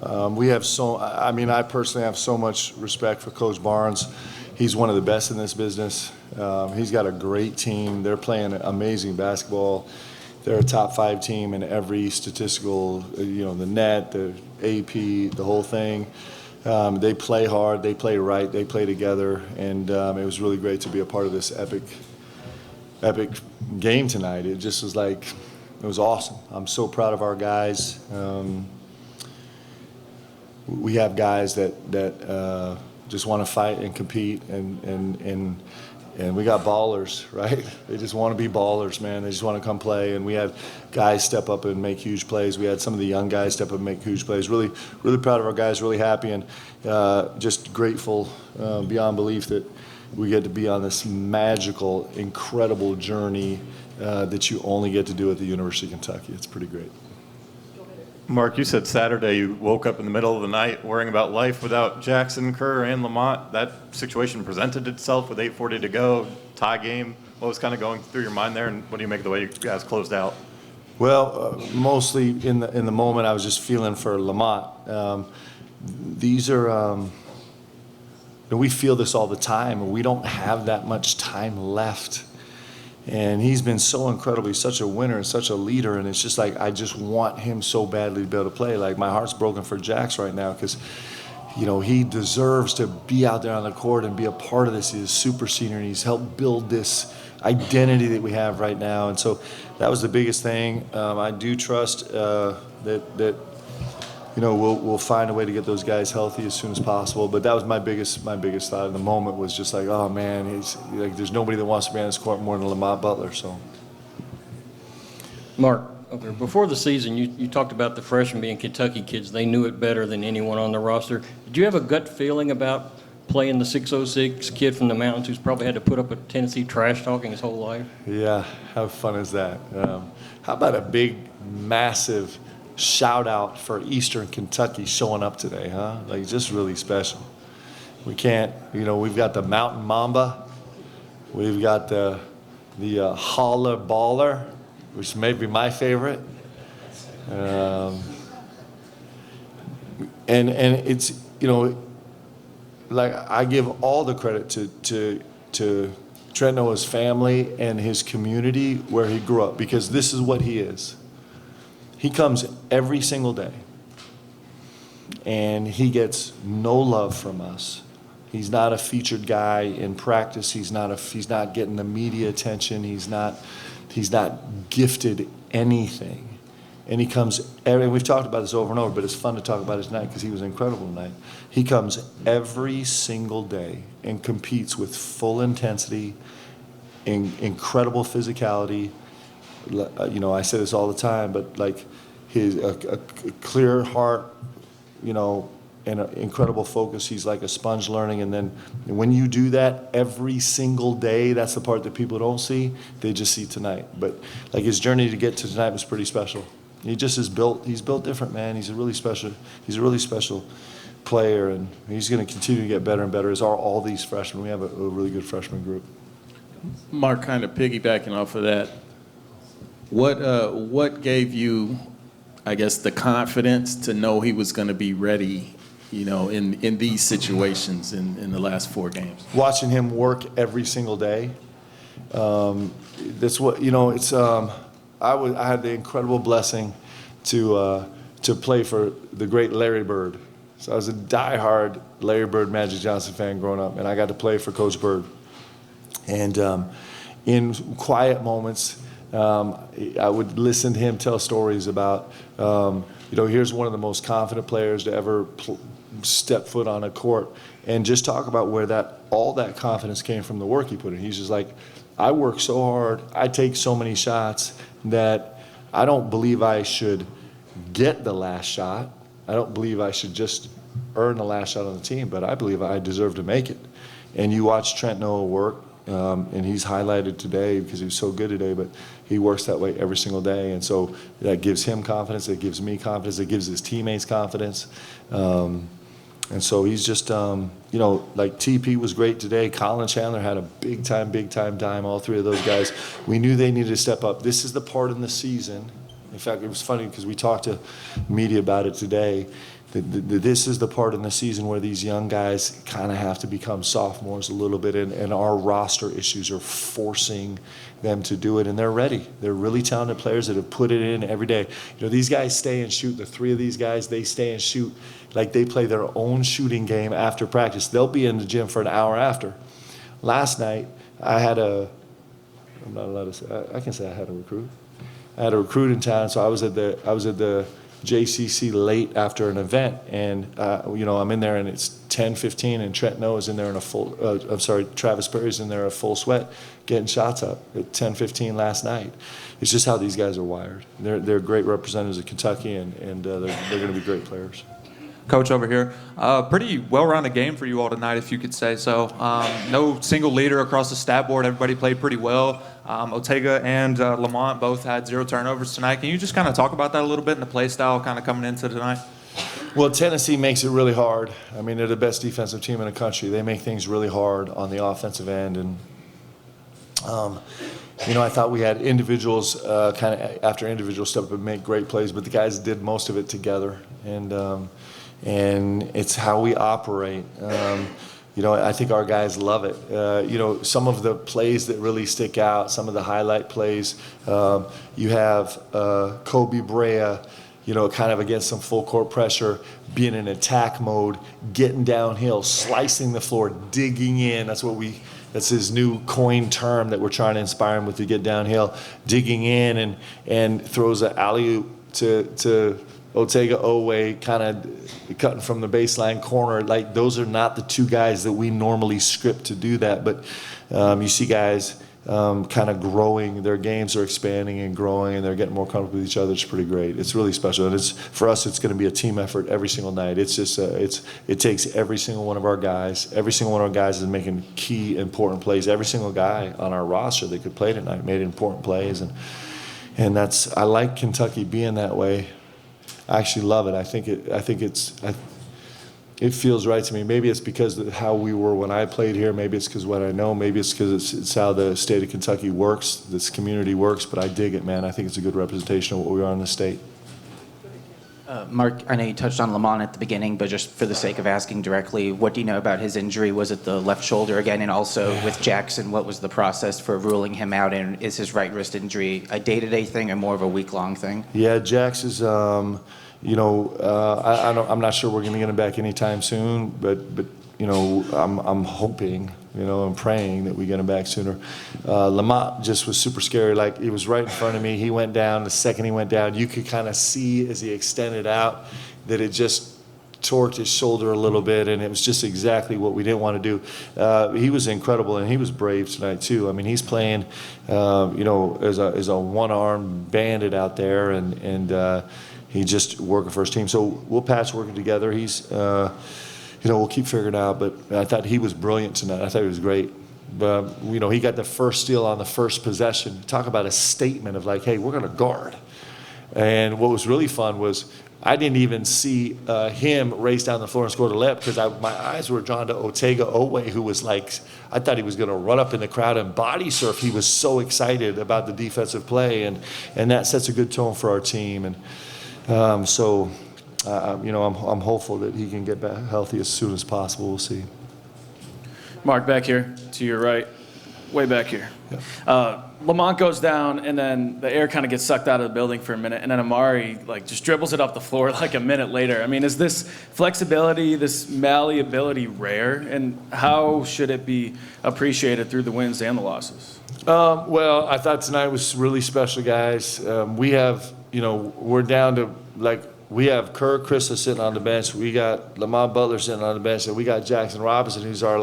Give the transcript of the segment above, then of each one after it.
I personally have so much respect for Coach Barnes. He's one of the best in this business. He's got a great team. They're playing amazing basketball. They're a top 5 team in every statistical, the net, the AP, the whole thing. They play hard, they play right, they play together, and it was really great to be a part of this epic game tonight. It just was it was awesome. I'm so proud of our guys. We have guys that just want to fight and compete, and we got ballers, right? They just want to be ballers, man. They just want to come play, and we had guys step up and make huge plays. We had some of the young guys step up and make huge plays. Really, really proud of our guys, really happy, and just grateful beyond belief that we get to be on this magical, incredible journey that you only get to do at the University of Kentucky. It's pretty great. Mark, you said Saturday you woke up in the middle of the night worrying about life without Jackson, Kerr, and Lamont. That situation presented itself with 8:40 to go, tie game. What was kind of going through your mind there, and what do you make of the way you guys closed out? Well, mostly in the moment, I was just feeling for Lamont. These are, we feel this all the time, and we don't have that much time left. And he's been so incredible. He's such a winner and such a leader. And it's just I just want him so badly to be able to play. My heart's broken for Jax right now because, he deserves to be out there on the court and be a part of this. He's a super senior, and he's helped build this identity that we have right now. And so that was the biggest thing. I do trust that we'll find a way to get those guys healthy as soon as possible. But that was my biggest thought in the moment was just oh man, there's nobody that wants to be on this court more than Lamont Butler. So, Mark, okay, before the season, you talked about the freshmen being Kentucky kids. They knew it better than anyone on the roster. Did you have a gut feeling about playing the 606 kid from the mountains who's probably had to put up with Tennessee trash talking his whole life? Yeah, how fun is that? How about a big, massive shout out for Eastern Kentucky showing up today, huh? Just really special. We can't, we've got the Mountain Mamba, we've got the Holler Baller, which may be my favorite, and it's I give all the credit to Trent Noah's family and his community where he grew up, because this is what he is. He comes every single day, and he gets no love from us. He's not a featured guy in practice. He's not getting the media attention. He's not gifted anything. And he comes, and we've talked about this over and over, but it's fun to talk about it tonight because he was incredible tonight. He comes every single day and competes with full intensity, incredible physicality. I say this all the time, but his a clear heart, and an incredible focus. He's like a sponge learning, and then when you do that every single day, that's the part that people don't see. They just see tonight. But his journey to get to tonight was pretty special. He just is built. He's built different, man. He's a really special player, and he's going to continue to get better and better. As are all these freshmen. We have a really good freshman group. Mark, kind of piggybacking off of that. What gave you, I guess, the confidence to know he was going to be ready, in these situations in the last 4 games? Watching him work every single day. That's what it's. I had the incredible blessing to play for the great Larry Bird. So I was a diehard Larry Bird, Magic Johnson fan growing up, and I got to play for Coach Bird. And in quiet moments, I would listen to him tell stories about, here's one of the most confident players to ever step foot on a court, and just talk about where all that confidence came from, the work he put in. He's just I work so hard, I take so many shots that I don't believe I should get the last shot. I don't believe I should just earn the last shot on the team, but I believe I deserve to make it. And you watch Trent Noah work, and he's highlighted today because he was so good today, but he works that way every single day. And so that gives him confidence, it gives me confidence, it gives his teammates confidence. And so he's just, TP was great today. Colin Chandler had a big time dime, all 3 of those guys. We knew they needed to step up. This is the part in the season In fact, it was funny because we talked to media about it today. This is the part in the season where these young guys kind of have to become sophomores a little bit, and our roster issues are forcing them to do it, and they're ready. They're really talented players that have put it in every day. You know, these guys stay and shoot. The three of these guys, they stay and shoot like they play their own shooting game after practice. They'll be in the gym for an hour after. Last night, I'm not allowed to say, I can say I had a recruit. I had a recruit in town, so I was at the JCC late after an event, and you know, I'm in there and it's 10:15, and Trent Noah is in there in a full. Travis Perry's in there a full sweat, getting shots up at 10:15 last night. It's just how these guys are wired. They're great representatives of Kentucky, and they're going to be great players. Coach over here, pretty well-rounded game for you all tonight, if you could say so. No single leader across the stat board. Everybody played pretty well. Ortega and Lamont both had 0 turnovers tonight. Can you just kind of talk about that a little bit and the play style kind of coming into tonight? Well, Tennessee makes it really hard. I mean, they're the best defensive team in the country. They make things really hard on the offensive end, and you know, I thought we had individuals kind of after individual step up and make great plays, but the guys did most of it together, and it's how we operate. You know, I think our guys love it. You know, some of the plays that really stick out, some of the highlight plays, you have Kobe Brea, you know, kind of against some full court pressure, being in attack mode, getting downhill, slicing the floor, digging in. That's his new coined term that we're trying to inspire him with, to get downhill, digging in, and throws an alley-oop to Ortega Owe, kind of cutting from the baseline corner. Like, those are not the two guys that we normally script to do that, but you see guys kind of growing. Their games are expanding and growing, and they're getting more comfortable with each other. It's pretty great. It's really special, and for us, it's going to be a team effort every single night. It's just it takes every single one of our guys. Every single one of our guys is making key, important plays. Every single guy on our roster that could play tonight made important plays, and that's, I like Kentucky being that way. I actually love it. I think it feels right to me. Maybe it's because of how we were when I played here. Maybe it's because what I know. Maybe it's because it's how the state of Kentucky works, this community works. But I dig it, man. I think it's a good representation of what we are in the state. Mark, I know you touched on Lamont at the beginning, but just for the sake of asking directly, what do you know about his injury? Was it the left shoulder again? And also with Jackson, what was the process for ruling him out? And is his right wrist injury a day-to-day thing or more of a week-long thing? Yeah, Jax is, you know, I'm not sure we're going to get him back anytime soon, but you know, I'm hoping, you know, I'm praying that we get him back sooner. Lamont just was super scary. Like, he was right in front of me. He went down. The second he went down, you could kind of see as he extended out that it just torqued his shoulder a little bit, and it was just exactly what we didn't want to do. He was incredible, and he was brave tonight too. I mean, he's playing, you know, as a one-arm bandit out there, and he just working for his team. So we'll patchwork it together. He's you know, we'll keep figuring it out, but I thought he was brilliant tonight. I thought he was great. But, you know, he got the first steal on the first possession. Talk about a statement of like, hey, we're going to guard. And what was really fun was I didn't even see him race down the floor and score the layup because my eyes were drawn to Ortega Owe, who was like, I thought he was going to run up in the crowd and body surf. He was so excited about the defensive play, and that sets a good tone for our team. And you know, I'm hopeful that he can get back healthy as soon as possible. We'll see. Mark, back here to your right, way back here. Yeah. Lamont goes down, and then the air kind of gets sucked out of the building for a minute, and then Amari just dribbles it up the floor like a minute later. I mean, is this flexibility, this malleability rare, and how should it be appreciated through the wins and the losses? Well, I thought tonight was really special, guys. We have, you know, we're down to we have Kerr Krista sitting on the bench. We got Lamont Butler sitting on the bench, and we got Jackson Robinson, who's our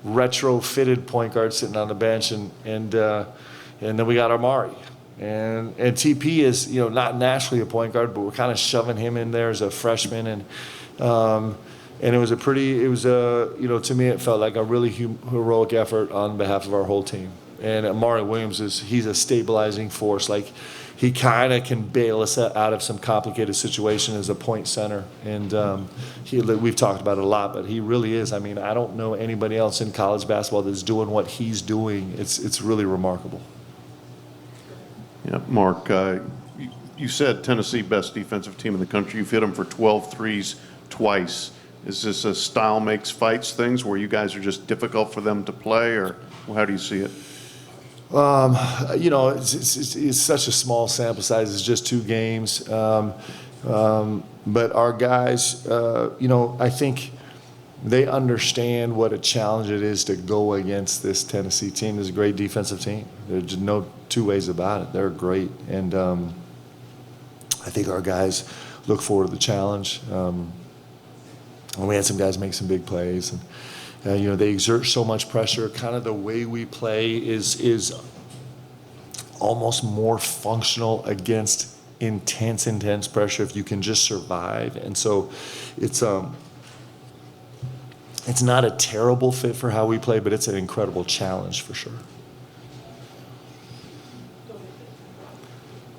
retrofitted point guard, sitting on the bench, and then we got Amari, and TP is, you know, not naturally a point guard, but we're kind of shoving him in there as a freshman, and it was you know, to me it felt like a really heroic effort on behalf of our whole team. And Amari Williams he's a stabilizing force. Like, he kind of can bail us out of some complicated situation as a point center. And we've talked about it a lot, but he really is. I mean, I don't know anybody else in college basketball that's doing what he's doing. It's really remarkable. Yeah, Mark, You said Tennessee best defensive team in the country. You've hit them for 12 threes twice. Is this a style makes fights things where you guys are just difficult for them to play, or how do you see it? It's such a small sample size. It's just 2 games. But our guys, I think they understand what a challenge it is to go against this Tennessee team. It's a great defensive team. There's no 2 ways about it. They're great. And I think our guys look forward to the challenge. And we had some guys make some big plays. And, they exert so much pressure. Kind of the way we play is almost more functional against intense pressure if you can just survive. And so it's not a terrible fit for how we play, but it's an incredible challenge for sure.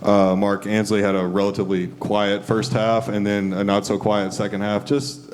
Mark, Ansley had a relatively quiet first half and then a not so quiet second half. Just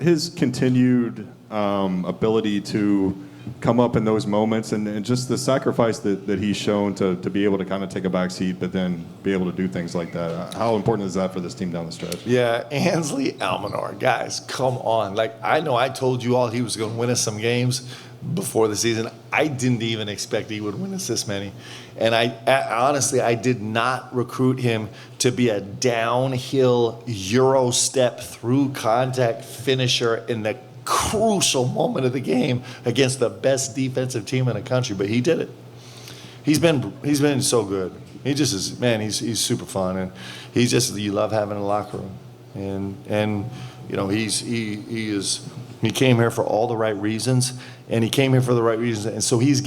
his continued ability to come up in those moments and just the sacrifice that he's shown to be able to kind of take a back seat, but then be able to do things like that. How important is that for this team down the stretch? Yeah, Ansley Almanor, guys, come on. Like, I know I told you all he was going to win us some games before the season. I didn't even expect he would win us this many. And honestly, I did not recruit him to be a downhill Euro step through contact finisher in the crucial moment of the game against the best defensive team in the country, but he did it. He's been so good. He just is, man. He's super fun, and you love having a locker room, and he came here for all the right reasons, and he came here for the right reasons, and so he's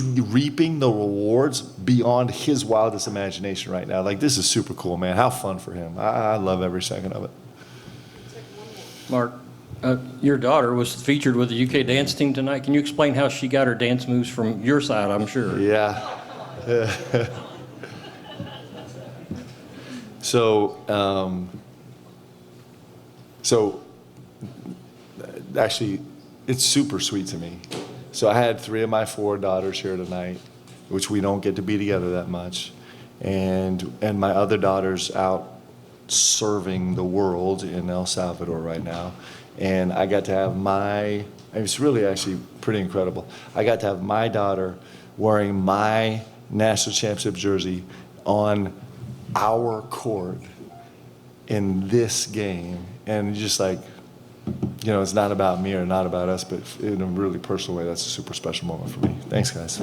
reaping the rewards beyond his wildest imagination right now. Like, this is super cool, man. How fun for him. I love every second of it. Mark, your daughter was featured with the UK dance team tonight. Can you explain how she got her dance moves from your side, I'm sure? Yeah. So actually, it's super sweet to me. So I had 3 of my 4 daughters here tonight, which we don't get to be together that much. And my other daughter's out serving the world in El Salvador right now. And I got to have it's really actually pretty incredible. I got to have my daughter wearing my national championship jersey on our court in this game. And just like, it's not about me or not about us, but in a really personal way, that's a super special moment for me. Thanks, guys.